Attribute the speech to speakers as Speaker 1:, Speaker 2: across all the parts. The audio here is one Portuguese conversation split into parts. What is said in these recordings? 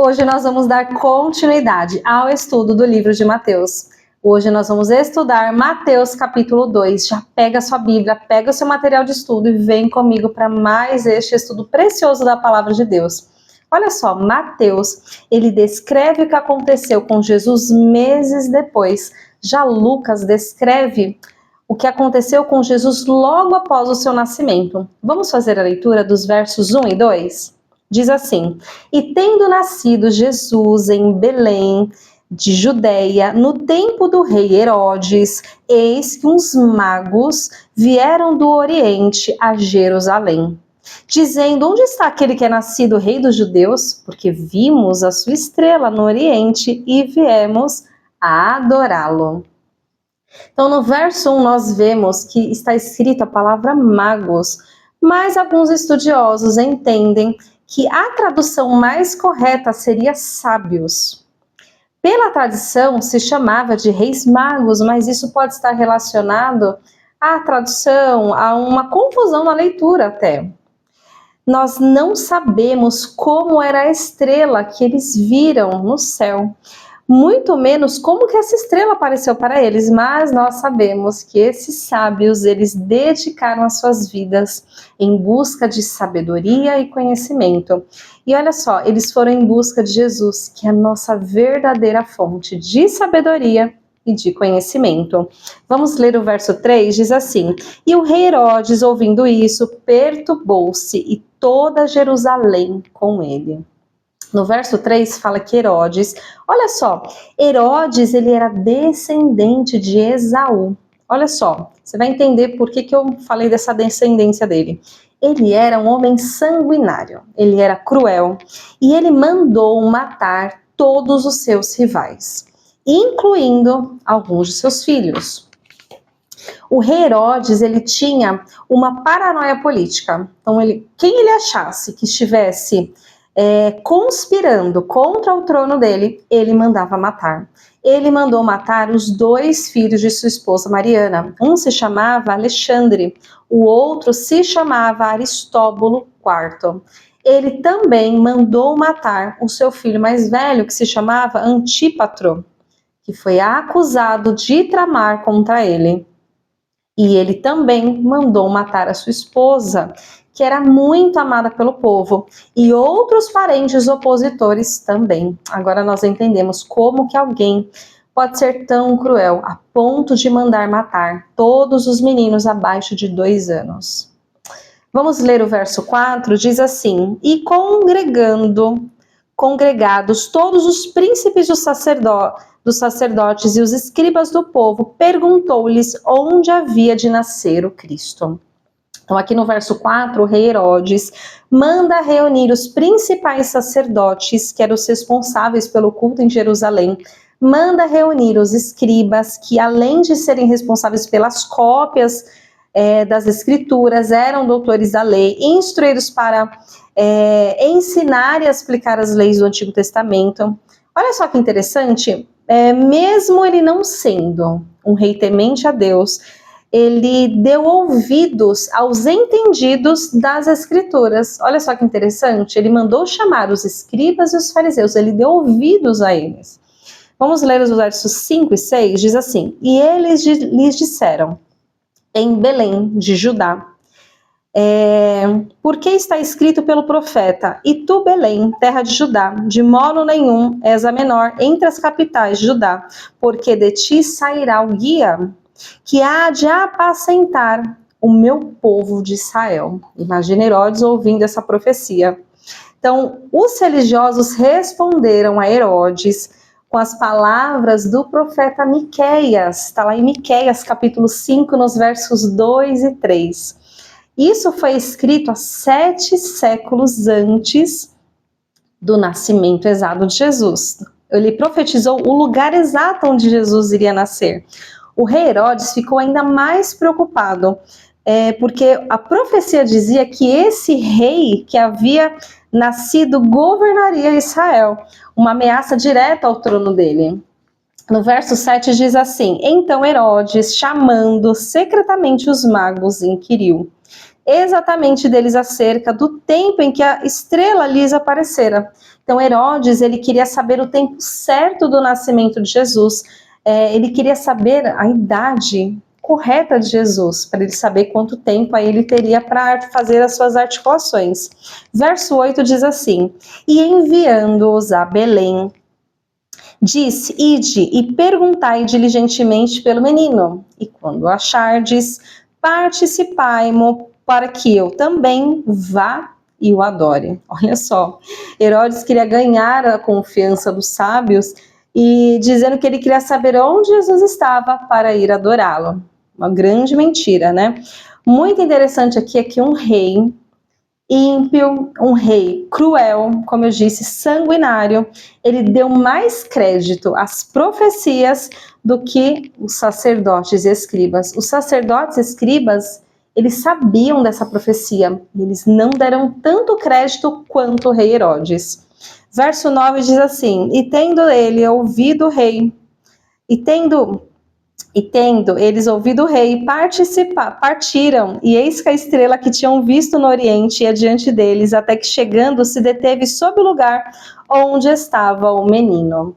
Speaker 1: Hoje nós vamos dar continuidade ao estudo do livro de Mateus. Hoje nós vamos estudar Mateus capítulo 2. Já pega a sua Bíblia, pega o seu material de estudo e vem comigo para mais este estudo precioso da palavra de Deus. Olha só, Mateus, ele descreve o que aconteceu com Jesus meses depois. Já Lucas descreve o que aconteceu com Jesus logo após o seu nascimento. Vamos fazer a leitura dos versos 1 e 2? Diz assim: E tendo nascido Jesus em Belém de Judeia, no tempo do rei Herodes, eis que uns magos vieram do Oriente a Jerusalém, dizendo: Onde está aquele que é nascido rei dos judeus? Porque vimos a sua estrela no Oriente e viemos a adorá-lo. Então, no verso 1, nós vemos que está escrita a palavra magos, mas alguns estudiosos entendem que a tradução mais correta seria sábios. Pela tradição, se chamava de reis magos, mas isso pode estar relacionado à tradução, a uma confusão na leitura até. Nós não sabemos como era a estrela que eles viram no céu, muito menos como que essa estrela apareceu para eles, mas nós sabemos que esses sábios, eles dedicaram as suas vidas em busca de sabedoria e conhecimento. E olha só, eles foram em busca de Jesus, que é a nossa verdadeira fonte de sabedoria e de conhecimento. Vamos ler o verso 3, diz assim: E o rei Herodes, ouvindo isso, perturbou-se, e toda Jerusalém com ele. No verso 3 fala que Herodes, olha só, Herodes ele era descendente de Esaú. Olha só, você vai entender por que eu falei dessa descendência dele. Ele era um homem sanguinário, ele era cruel e ele mandou matar todos os seus rivais, incluindo alguns de seus filhos. O rei Herodes, ele tinha uma paranoia política. Então, quem ele achasse que estivesse conspirando contra o trono dele, ele mandava matar. Ele mandou matar os 2 filhos de sua esposa Mariana. Um se chamava Alexandre, o outro se chamava Aristóbulo IV. Ele também mandou matar o seu filho mais velho, que se chamava Antípatro, que foi acusado de tramar contra ele. E ele também mandou matar a sua esposa, que era muito amada pelo povo, e outros parentes opositores também. Agora nós entendemos como que alguém pode ser tão cruel a ponto de mandar matar todos os meninos abaixo de 2 anos. Vamos ler o verso 4, diz assim: E congregados todos os príncipes dos sacerdotes e os escribas do povo, perguntou-lhes onde havia de nascer o Cristo. Então, aqui no verso 4, o rei Herodes manda reunir os principais sacerdotes, que eram os responsáveis pelo culto em Jerusalém, manda reunir os escribas, que além de serem responsáveis pelas cópias das escrituras, eram doutores da lei, instruídos para ensinar e explicar as leis do Antigo Testamento. Olha só que interessante, mesmo ele não sendo um rei temente a Deus, ele deu ouvidos aos entendidos das escrituras. Olha só que interessante, ele mandou chamar os escribas e os fariseus, ele deu ouvidos a eles. Vamos ler os versos 5 e 6, diz assim: E eles lhes disseram, em Belém de Judá, porque está escrito pelo profeta: E tu, Belém, terra de Judá, de modo nenhum és a menor entre as capitais de Judá, porque de ti sairá o guia que há de apacentar o meu povo de Israel. Imagina Herodes ouvindo essa profecia. Então, os religiosos responderam a Herodes com as palavras do profeta Miqueias. Está lá em Miqueias, capítulo 5, nos versos 2 e 3. Isso foi escrito há 7 séculos antes do nascimento exato de Jesus. Ele profetizou o lugar exato onde Jesus iria nascer. O rei Herodes ficou ainda mais preocupado, porque a profecia dizia que esse rei que havia nascido governaria Israel, uma ameaça direta ao trono dele. No verso 7 diz assim: Então Herodes, chamando secretamente os magos, inquiriu exatamente deles acerca do tempo em que a estrela lhes aparecera. Então Herodes, ele queria saber o tempo certo do nascimento de Jesus, ele queria saber a idade correta de Jesus, para ele saber quanto tempo aí ele teria para fazer as suas articulações. Verso 8 diz assim: e enviando-os a Belém, disse: ide e perguntai diligentemente pelo menino, e quando o achardes, participai-mo, para que eu também vá e o adore. Olha só, Herodes queria ganhar a confiança dos sábios e dizendo que ele queria saber onde Jesus estava para ir adorá-lo. Uma grande mentira, né? Muito interessante aqui é que um rei ímpio, um rei cruel, como eu disse, sanguinário, ele deu mais crédito às profecias do que os sacerdotes e escribas. Os sacerdotes e escribas, eles sabiam dessa profecia, eles não deram tanto crédito quanto o rei Herodes. Verso 9 diz assim: e tendo ele ouvido o rei, e tendo eles ouvido o rei, partiram, e eis que a estrela que tinham visto no oriente ia diante deles, até que chegando se deteve sob o lugar onde estava o menino.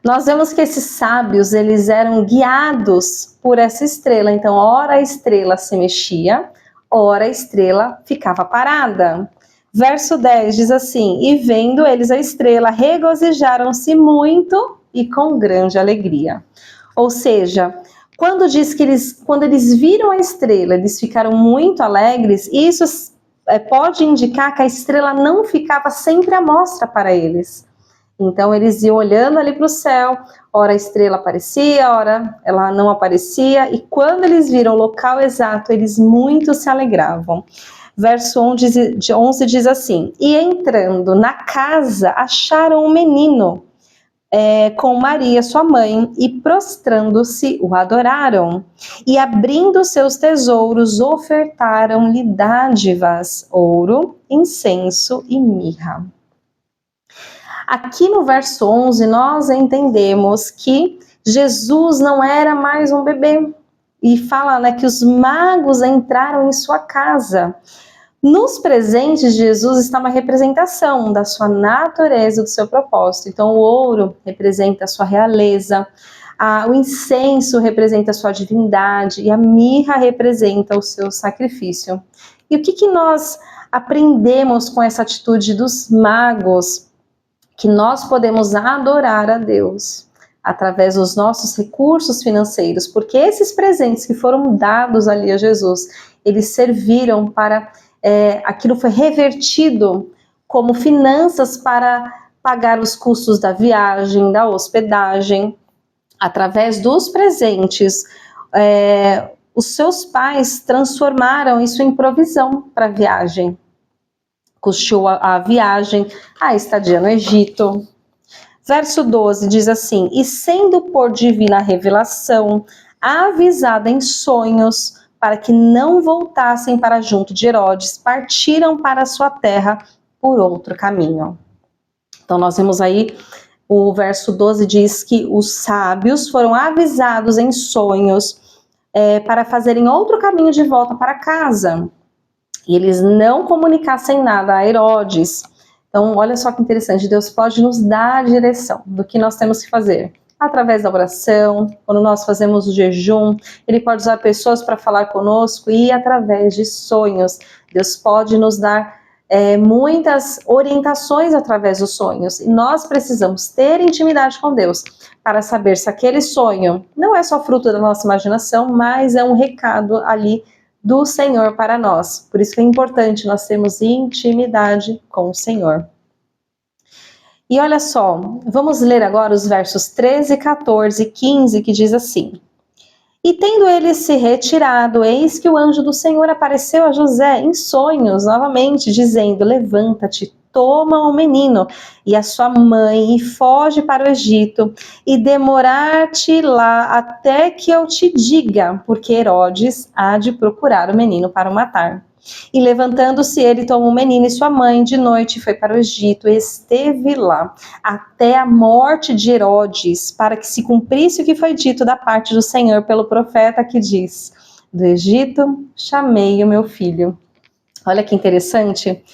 Speaker 1: Nós vemos que esses sábios, eles eram guiados por essa estrela, então ora a estrela se mexia, ora a estrela ficava parada. Verso 10 diz assim: e vendo eles a estrela, regozijaram-se muito e com grande alegria. Ou seja, quando diz que quando eles viram a estrela, eles ficaram muito alegres, isso pode indicar que a estrela não ficava sempre à mostra para eles. Então eles iam olhando ali para o céu, ora a estrela aparecia, ora ela não aparecia, e quando eles viram o local exato, eles muito se alegravam. Verso 11 diz assim: e entrando na casa, acharam um menino, com Maria, sua mãe, e prostrando-se, o adoraram. E abrindo seus tesouros, ofertaram-lhe dádivas, ouro, incenso e mirra. Aqui no verso 11, nós entendemos que Jesus não era mais um bebê. E fala, né, que os magos entraram em sua casa. Nos presentes de Jesus está uma representação da sua natureza, do seu propósito. Então o ouro representa a sua realeza, o incenso representa a sua divindade e a mirra representa o seu sacrifício. E o que nós aprendemos com essa atitude dos magos? Que nós podemos adorar a Deus através dos nossos recursos financeiros, porque esses presentes que foram dados ali a Jesus, eles serviram para aquilo foi revertido como finanças para pagar os custos da viagem, da hospedagem. Através dos presentes, os seus pais transformaram isso em provisão para a viagem. Custou a viagem, a estadia no Egito. Verso 12 diz assim: e sendo por divina revelação, avisada em sonhos, para que não voltassem para junto de Herodes, partiram para a sua terra por outro caminho. Então nós vemos aí, o verso 12 diz que os sábios foram avisados em sonhos para fazerem outro caminho de volta para casa. E eles não comunicassem nada a Herodes. Então olha só que interessante, Deus pode nos dar a direção do que nós temos que fazer. Através da oração, quando nós fazemos o jejum, Ele pode usar pessoas para falar conosco e através de sonhos. Deus pode nos dar muitas orientações através dos sonhos. E nós precisamos ter intimidade com Deus para saber se aquele sonho não é só fruto da nossa imaginação, mas é um recado ali do Senhor para nós. Por isso que é importante nós termos intimidade com o Senhor. E olha só, vamos ler agora os versos 13, 14 e 15, que diz assim: e tendo ele se retirado, eis que o anjo do Senhor apareceu a José em sonhos novamente, dizendo: levanta-te, toma o menino e a sua mãe e foge para o Egito, e demorar-te lá até que eu te diga, porque Herodes há de procurar o menino para o matar. E levantando-se ele, tomou o menino e sua mãe de noite e foi para o Egito, e esteve lá até a morte de Herodes, para que se cumprisse o que foi dito da parte do Senhor pelo profeta, que diz: do Egito chamei o meu filho. Olha que interessante.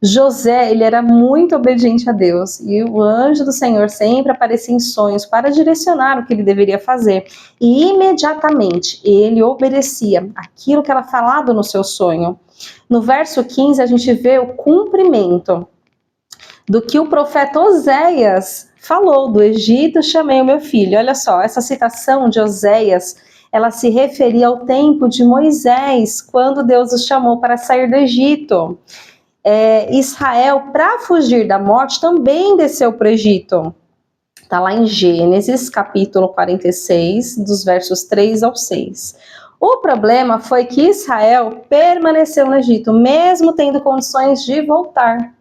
Speaker 1: José, ele era muito obediente a Deus, e o anjo do Senhor sempre aparecia em sonhos para direcionar o que ele deveria fazer, e imediatamente ele obedecia aquilo que era falado no seu sonho. No verso 15 a gente vê o cumprimento do que o profeta Oséias falou: do Egito chamei o meu filho. Olha só, essa citação de Oséias, ela se referia ao tempo de Moisés, quando Deus os chamou para sair do Egito. Israel, para fugir da morte, também desceu para o Egito. Está lá em Gênesis, capítulo 46, dos versos 3 ao 6. O problema foi que Israel permaneceu no Egito, mesmo tendo condições de voltar.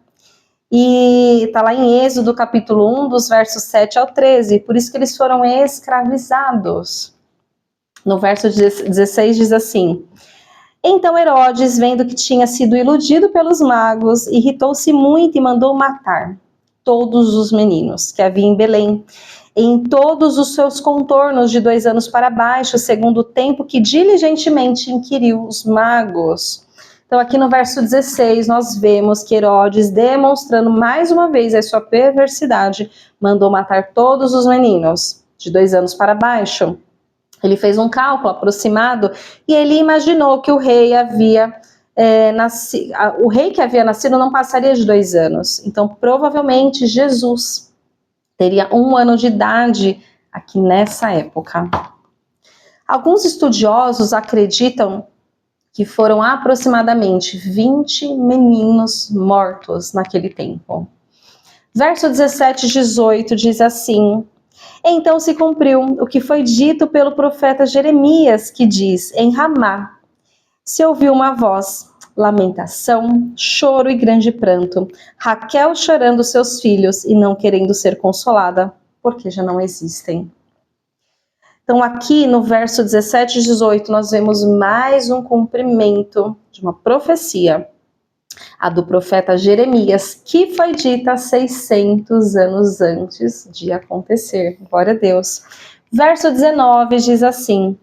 Speaker 1: E está lá em Êxodo, capítulo 1, dos versos 7 ao 13. Por isso que eles foram escravizados. No verso 16 diz assim: então Herodes, vendo que tinha sido iludido pelos magos, irritou-se muito e mandou matar todos os meninos que havia em Belém, em todos os seus contornos de 2 anos para baixo, segundo o tempo que diligentemente inquiriu os magos. Então aqui no verso 16 nós vemos que Herodes, demonstrando mais uma vez a sua perversidade, mandou matar todos os meninos de 2 anos para baixo. Ele fez um cálculo aproximado e ele imaginou que o rei que havia nascido não passaria de 2 anos. Então, provavelmente, Jesus teria 1 ano de idade aqui nessa época. Alguns estudiosos acreditam que foram aproximadamente 20 meninos mortos naquele tempo. Verso 17 e 18 diz assim: então se cumpriu o que foi dito pelo profeta Jeremias, que diz: em Ramá se ouviu uma voz, lamentação, choro e grande pranto, Raquel chorando seus filhos e não querendo ser consolada, porque já não existem. Então aqui no verso 17 e 18 nós vemos mais um cumprimento de uma profecia, a do profeta Jeremias, que foi dita 600 anos antes de acontecer. Glória a Deus. Verso 19 diz assim: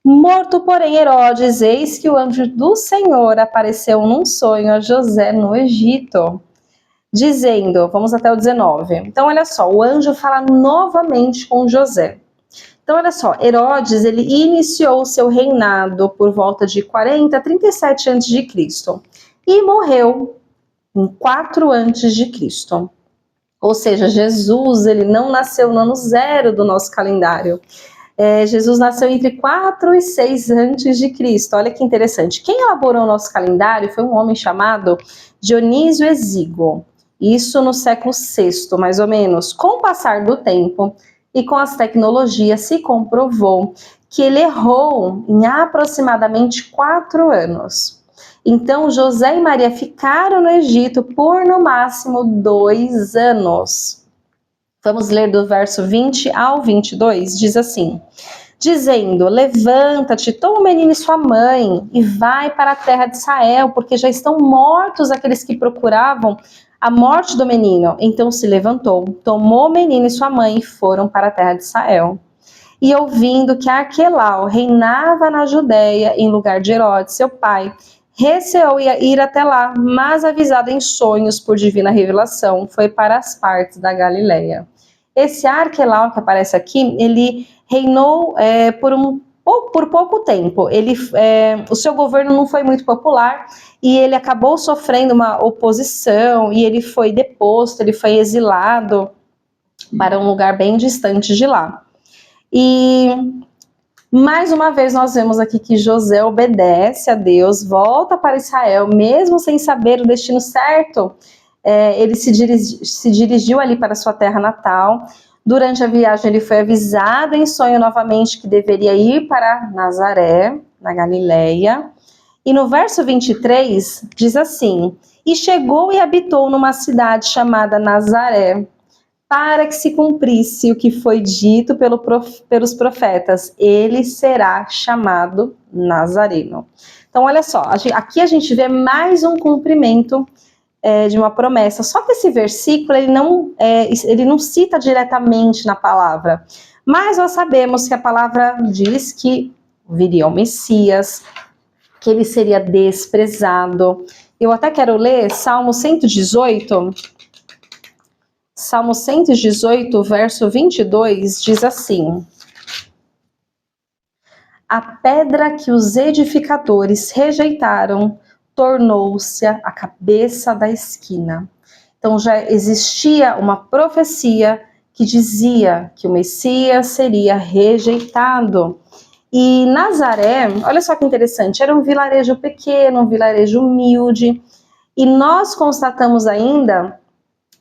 Speaker 1: morto, porém, Herodes, eis que o anjo do Senhor apareceu num sonho a José no Egito, dizendo, vamos até o 19. Então, olha só, o anjo fala novamente com José. Então, olha só, Herodes, ele iniciou o seu reinado por volta de 40 a 37 a.C. e morreu em 4 a.C. Ou seja, Jesus, ele não nasceu no ano 0 do nosso calendário. Jesus nasceu entre 4 e 6 a.C. Olha que interessante. Quem elaborou o nosso calendário foi um homem chamado Dionísio Exíguo. Isso no século VI, mais ou menos. Com o passar do tempo e com as tecnologias, se comprovou que ele errou em aproximadamente 4 anos. Então, José e Maria ficaram no Egito por, no máximo, 2 anos. Vamos ler do verso 20 ao 22, diz assim: dizendo, levanta-te, toma o menino e sua mãe, e vai para a terra de Israel, porque já estão mortos aqueles que procuravam a morte do menino. Então se levantou, tomou o menino e sua mãe e foram para a terra de Israel. E ouvindo que Arquelau reinava na Judéia em lugar de Herodes, seu pai, receou ir até lá, mas avisado em sonhos por divina revelação, foi para as partes da Galileia. Esse Arquelau que aparece aqui, ele reinou por pouco tempo. O seu governo não foi muito popular e ele acabou sofrendo uma oposição e ele foi deposto, ele foi exilado para um lugar bem distante de lá. E mais uma vez nós vemos aqui que José obedece a Deus, volta para Israel, mesmo sem saber o destino certo. Ele se dirigiu ali para sua terra natal. Durante a viagem ele foi avisado em sonho novamente que deveria ir para Nazaré, na Galileia. E no verso 23 diz assim: e chegou e habitou numa cidade chamada Nazaré, para que se cumprisse o que foi dito pelos profetas, ele será chamado Nazareno. Então olha só, aqui a gente vê mais um cumprimento de uma promessa, só que esse versículo ele não cita diretamente na palavra, mas nós sabemos que a palavra diz que viria o Messias, que ele seria desprezado, Eu até quero ler Salmo 118. Salmo 118, verso 22, diz assim: a pedra que os edificadores rejeitaram tornou-se a cabeça da esquina. Então já existia uma profecia que dizia que o Messias seria rejeitado. E Nazaré, olha só que interessante, era um vilarejo pequeno, um vilarejo humilde, e nós constatamos ainda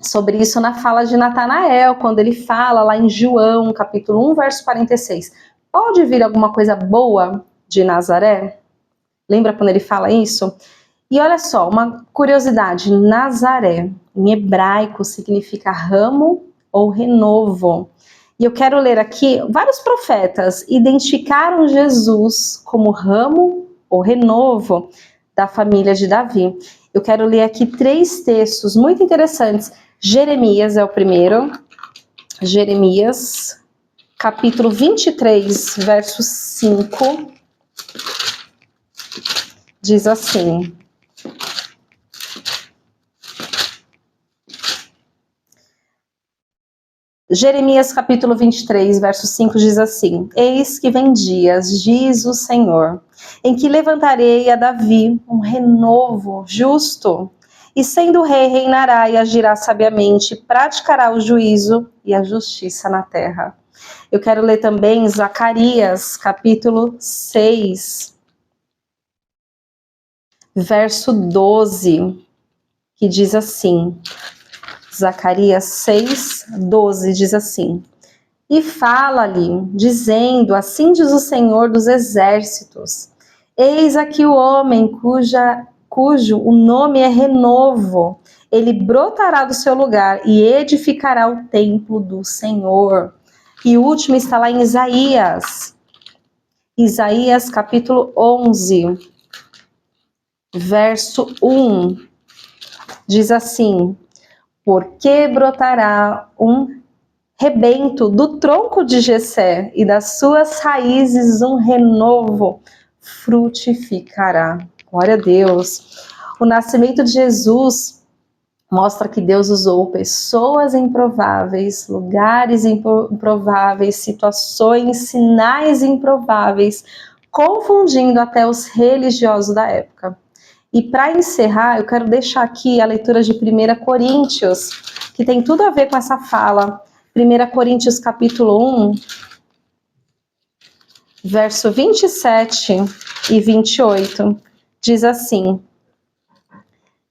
Speaker 1: sobre isso na fala de Natanael, quando ele fala lá em João, capítulo 1, verso 46. Pode vir alguma coisa boa de Nazaré? Lembra quando ele fala isso? E olha só, uma curiosidade, Nazaré, em hebraico, significa ramo ou renovo. E eu quero ler aqui, vários profetas identificaram Jesus como ramo ou renovo da família de Davi. Eu quero ler aqui 3 textos muito interessantes. Jeremias é o primeiro. Jeremias, capítulo 23, verso 5. Diz assim: Jeremias capítulo 23, verso 5 diz assim: eis que vem dias, diz o Senhor, em que levantarei a Davi um renovo justo, e sendo rei reinará e agirá sabiamente, praticará o juízo e a justiça na terra. Eu quero ler também Zacarias capítulo 6, verso 12, que diz assim: Zacarias 6, 12 diz assim: e fala-lhe, dizendo, assim diz o Senhor dos exércitos, eis aqui o homem cujo o nome é renovo, ele brotará do seu lugar e edificará o templo do Senhor. E o último está lá em Isaías, Isaías capítulo 11, verso 1, diz assim: porque brotará um rebento do tronco de Jessé, e das suas raízes um renovo frutificará. Glória a Deus. O nascimento de Jesus mostra que Deus usou pessoas improváveis, lugares improváveis, situações, sinais improváveis, confundindo até os religiosos da época. E para encerrar, eu quero deixar aqui a leitura de 1 Coríntios, que tem tudo a ver com essa fala. 1 Coríntios capítulo 1, verso 27 e 28, diz assim,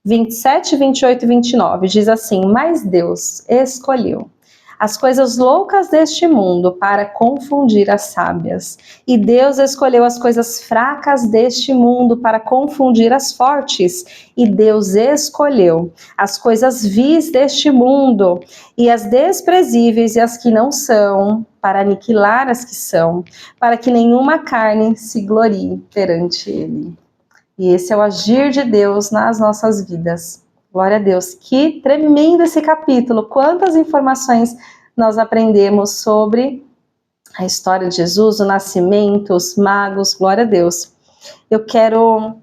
Speaker 1: 27, 28 e 29, diz assim: mas Deus escolheu as coisas loucas deste mundo para confundir as sábias, e Deus escolheu as coisas fracas deste mundo para confundir as fortes, e Deus escolheu as coisas vis deste mundo, e as desprezíveis e as que não são, para aniquilar as que são, para que nenhuma carne se glorie perante ele. E esse é o agir de Deus nas nossas vidas. Glória a Deus. Que tremendo esse capítulo. Quantas informações nós aprendemos sobre a história de Jesus, o nascimento, os magos. Glória a Deus. Eu quero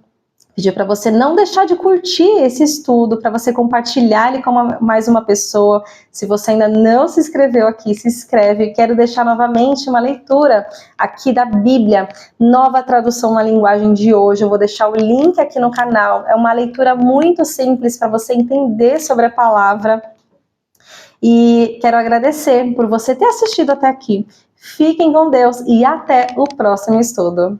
Speaker 1: pedir para você não deixar de curtir esse estudo, para você compartilhar ele com mais uma pessoa. Se você ainda não se inscreveu aqui, se inscreve. Quero deixar novamente uma leitura aqui da Bíblia, nova tradução na linguagem de hoje. Eu vou deixar o link aqui no canal. É uma leitura muito simples para você entender sobre a palavra. E quero agradecer por você ter assistido até aqui. Fiquem com Deus e até o próximo estudo.